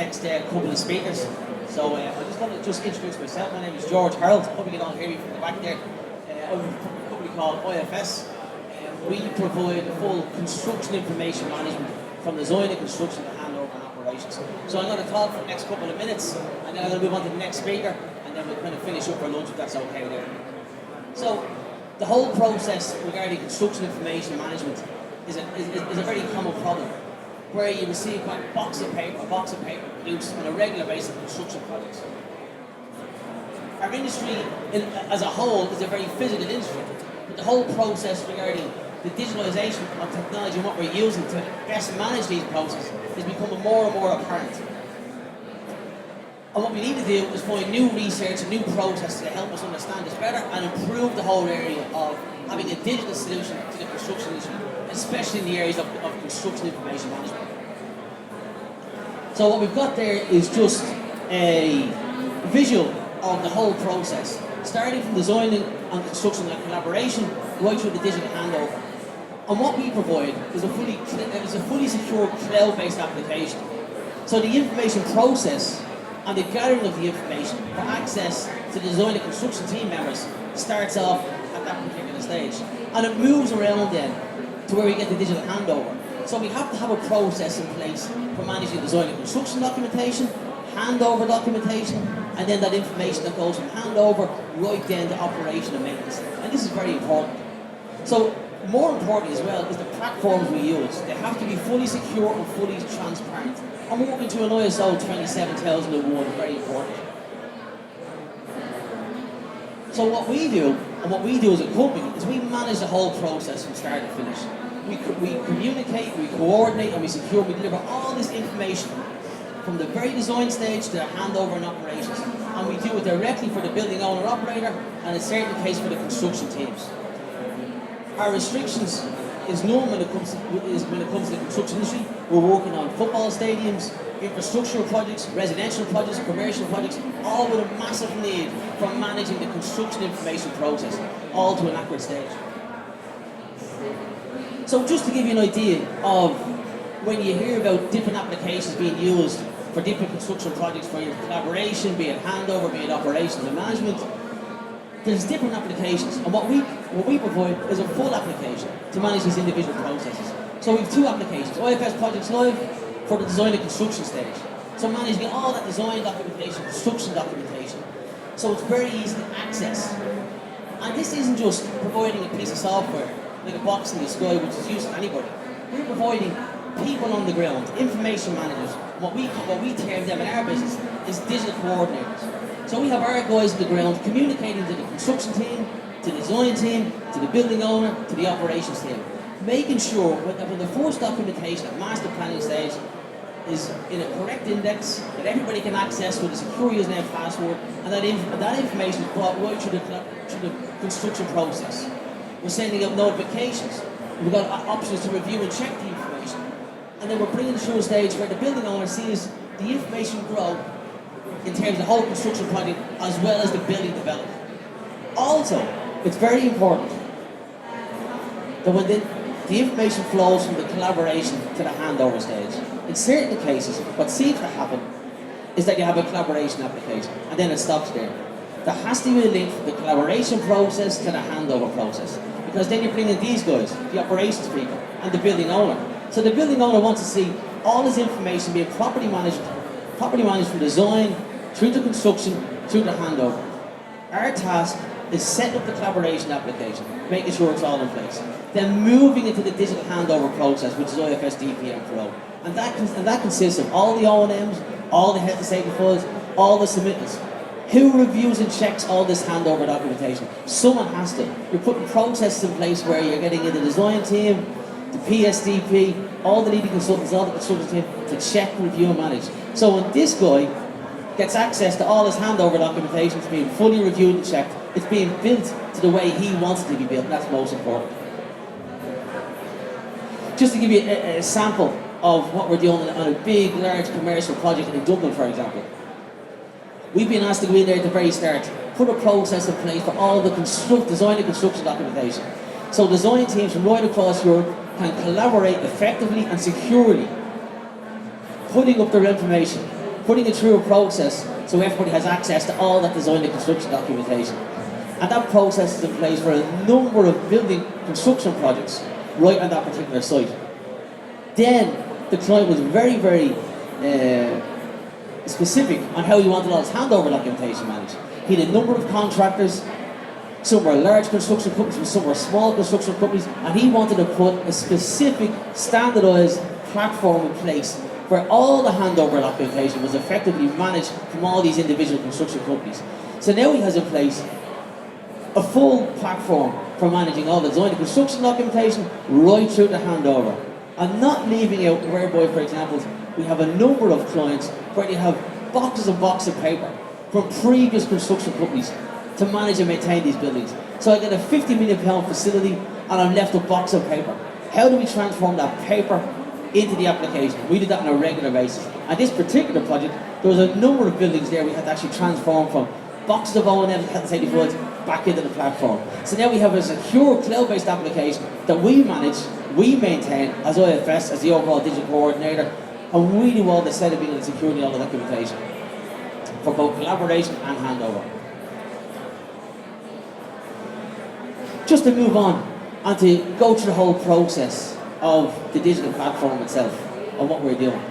next couple of speakers. So I just want to introduce myself. My name is George Harold. Hope you can all hear me from the back there. I'm from a company called IFS. We provide full construction information management from design and construction to handover and operations. So I'm going to talk for the next couple of minutes, and then I'm going to move on to the next speaker, and then we'll kind of finish up for lunch if that's okay with you. So the whole process regarding construction information management is a very common problem, where you receive a box of paper produced on a regular basis of construction projects. Our industry as a whole is a very physical industry, but the whole process regarding the digitalisation of technology and what we're using to best manage these processes is becoming more and more apparent. And what we need to do is find new research and new processes to help us understand this better and improve the whole area of having a digital solution to the construction industry, especially in the areas of construction information management. So what we've got there is just a visual of the whole process, starting from designing and construction and collaboration right through the digital handover. And what we provide is a fully secure cloud-based application. So the information process and the gathering of the information for access to the design and construction team members starts off at that particular stage. And it moves around then to where we get the digital handover. So we have to have a process in place for managing design and construction documentation, handover documentation, and then that information that goes from handover right then to operation and maintenance. And this is very important. So more importantly as well is the platforms we use. They have to be fully secure and fully transparent. And we're working to an ISO 27001, very important. So what we do, and what we do as a company, is we manage the whole process from start to finish. We communicate, we coordinate, and we secure, we deliver all this information from the very design stage to the handover and operations. And we do it directly for the building owner operator, and in certain cases for the construction teams. Our restrictions is known when it comes to the construction industry. We're working on football stadiums, infrastructural projects, residential projects, commercial projects, all with a massive need for managing the construction information process, all to an accurate stage. So just to give you an idea of when you hear about different applications being used for different construction projects, for your collaboration, be it handover, be it operations and management, there's different applications, and what we provide is a full application to manage these individual processes. So we have two applications: IFS Projects Live for the design and construction stage, so managing all that design documentation, construction documentation, so it's very easy to access. And this isn't just providing a piece of software like a box in the sky which is used to anybody. We're providing people on the ground, information managers. What we term them in our business is digital coordinators. So we have our guys on the ground communicating to the construction team, to the design team, to the building owner, to the operations team, making sure that when the first documentation at master planning stage is in a correct index that everybody can access with a secure username and password, and that information is brought right through the construction process. We're sending out notifications. We've got options to review and check the information, and then we're bringing it to a stage where the building owner sees the information grow in terms of the whole construction project as well as the building development. Also, it's very important that when the information flows from the collaboration to the handover stage. In certain cases, what seems to happen is that you have a collaboration application and then it stops there. There has to be a link from the collaboration process to the handover process, because then you bring in these guys, the operations people and the building owner. So the building owner wants to see all this information being properly managed from design through the construction, through the handover. Our task is setting up the collaboration application, making sure it's all in place. Then moving into the digital handover process, which is IFS DPM Pro. And that consists of all the O&Ms, all the health and safety files, all the submittals. Who reviews and checks all this handover documentation? Someone has to. You're putting processes in place where you're getting in the design team, the PSDP, all the leading consultants, all the construction team to check, review and manage. So when this guy gets access to all his handover documentation, it's being fully reviewed and checked, it's being built to the way he wants it to be built, and that's most important. Just to give you a sample of what we're doing on a big, large commercial project in Dublin, for example. We've been asked to go in there at the very start, put a process in place for all the design and construction documentation. So design teams from right across Europe can collaborate effectively and securely, putting up their information putting it through a process so everybody has access to all that design and construction documentation. And that process is in place for a number of building construction projects right on that particular site. Then the client was very, very specific on how he wanted all his handover documentation managed. He had a number of contractors. Some were large construction companies, some were small construction companies, and he wanted to put a specific standardised platform in place where all the handover documentation was effectively managed from all these individual construction companies. So now he has in place a full platform for managing all the design and construction documentation right through the handover. And not leaving out whereby, for example, we have a number of clients where they have boxes and boxes of paper from previous construction companies to manage and maintain these buildings. So I get a £50 million facility and I'm left a box of paper. How do we transform that paper into the application? We did that on a regular basis. And this particular project, there was a number of buildings there we had to actually transform from boxes of O&M health and safety fluids back into the platform. So now we have a secure cloud-based application that we manage, we maintain as IFS, as the overall digital coordinator, and we do all the setup and security, all the documentation for both collaboration and handover. Just to move on and to go through the whole process of the digital platform itself and what we're doing.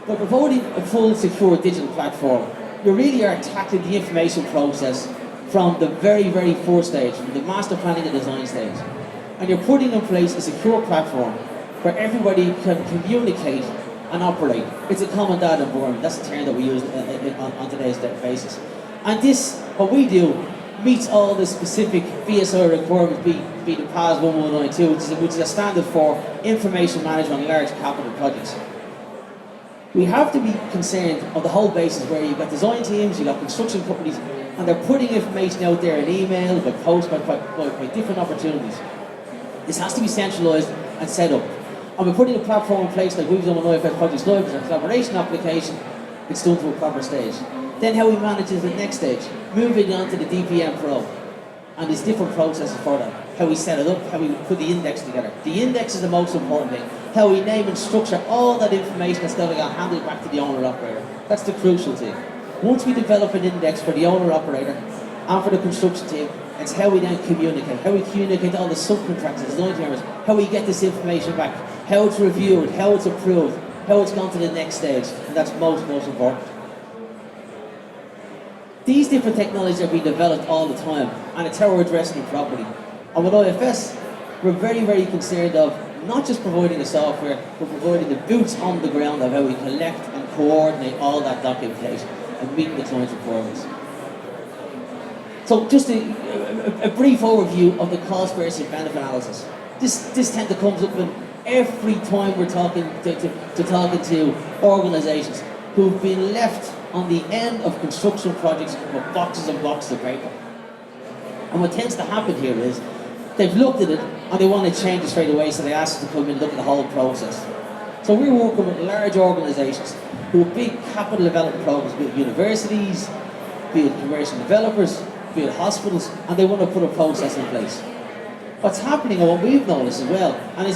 By providing a full secure digital platform, you really are tackling the information process from the very, very first stage, from the master planning and design stage. And you're putting in place a secure platform where everybody can communicate and operate. It's a common data environment. That's the term that we use on today's basis. And this, what we do, meets all the specific BSI requirements, be the PAS 1192, which is a standard for information management on large capital projects. We have to be concerned of the whole basis where you've got design teams, you've got construction companies, and they're putting information out there in email, by post, by different opportunities. This has to be centralised and set up. And we're putting a platform in place like we've done on IFS Projects Live as a collaboration application. It's done to a proper stage. Then how we manage is the next stage, moving on to the DPM Pro. And there's different processes for that. How we set it up, how we put the index together. The index is the most important thing. How we name and structure all that information that's going to get handed back to the owner-operator. That's the crucial thing. Once we develop an index for the owner-operator and for the construction team, it's how we then communicate. How we communicate to all the subcontractors, design members, how we get this information back, how it's reviewed, how it's approved, how it's gone to the next stage. And that's most important. These different technologies are being developed all the time, and it's how we're addressing it properly. And with IFS, we're very, very concerned of not just providing the software, but providing the boots on the ground of how we collect and coordinate all that documentation and meet the client's requirements. So just a brief overview of the cost versus benefit analysis. This tends to come up in every time we're talking to organisations who've been left on the end of construction projects with boxes and boxes of paper. And what tends to happen here is they've looked at it and they want to change it straight away, so they ask us to come in and look at the whole process. So we're working with large organisations who have big capital development programs, be it universities, be it commercial developers, be it hospitals, and they want to put a process in place. What's happening, and what we've noticed as well, and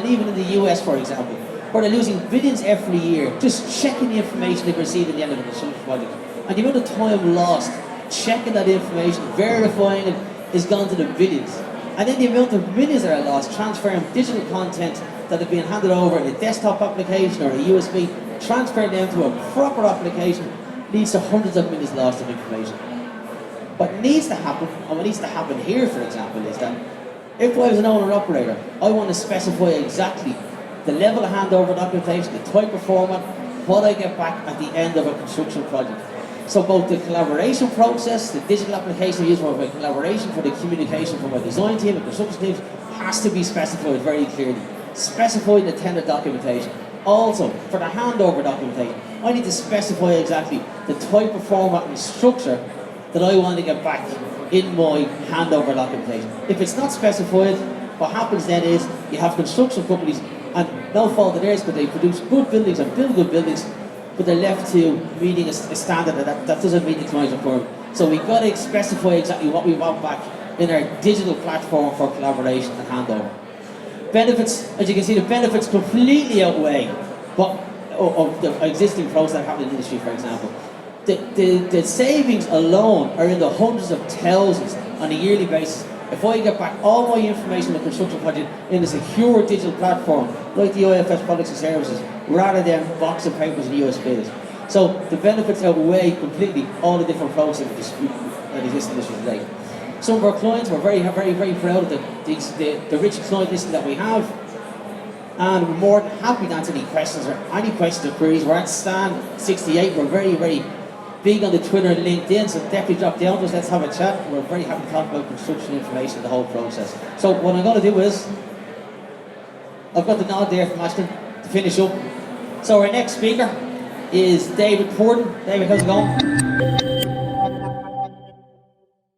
even in the US, for example, where they're losing billions every year just checking the information they've received at the end of a construction project. And the amount of time lost checking that information, verifying it, is gone to the billions. And then the amount of millions that are lost transferring digital content that have been handed over in a desktop application or a USB, transferring them to a proper application, leads to hundreds of millions lost of information. What needs to happen, and what needs to happen here, for example, is that if I was an owner-operator, I want to specify exactly the level of handover documentation, the type of format, what I get back at the end of a construction project. So both the collaboration process, the digital application I use for my collaboration, for the communication from my design team and construction teams, has to be specified very clearly. Specify the tender documentation. Also, for the handover documentation, I need to specify exactly the type of format and structure that I want to get back in my handover documentation. If it's not specified, what happens then is you have construction companies, and no fault of theirs, but they produce good buildings and build good buildings, but they're left to meeting a standard that doesn't meet the client's requirement. So we've got to specify exactly what we want back in our digital platform for collaboration and handover. Benefits, as you can see, the benefits completely outweigh what of the existing process that happen in the industry, for example. The savings alone are in the hundreds of thousands on a yearly basis. If I get back all my information on the construction project in a secure digital platform, like the IFS products and services, rather than box of papers and USBs. So the benefits outweigh completely all the different processes that exist in this today. Some of our clients, we're very, very, very proud of the rich client list that we have. And we're more than happy to answer any questions or queries. We're at Stan68. We're very, very big on the Twitter and LinkedIn, so definitely drop down to us, let's have a chat. We're very happy to talk about construction information, the whole process. So what I'm going to do is, I've got the nod there from Ashton to finish up. So our next speaker is David Porden. David, how's it going?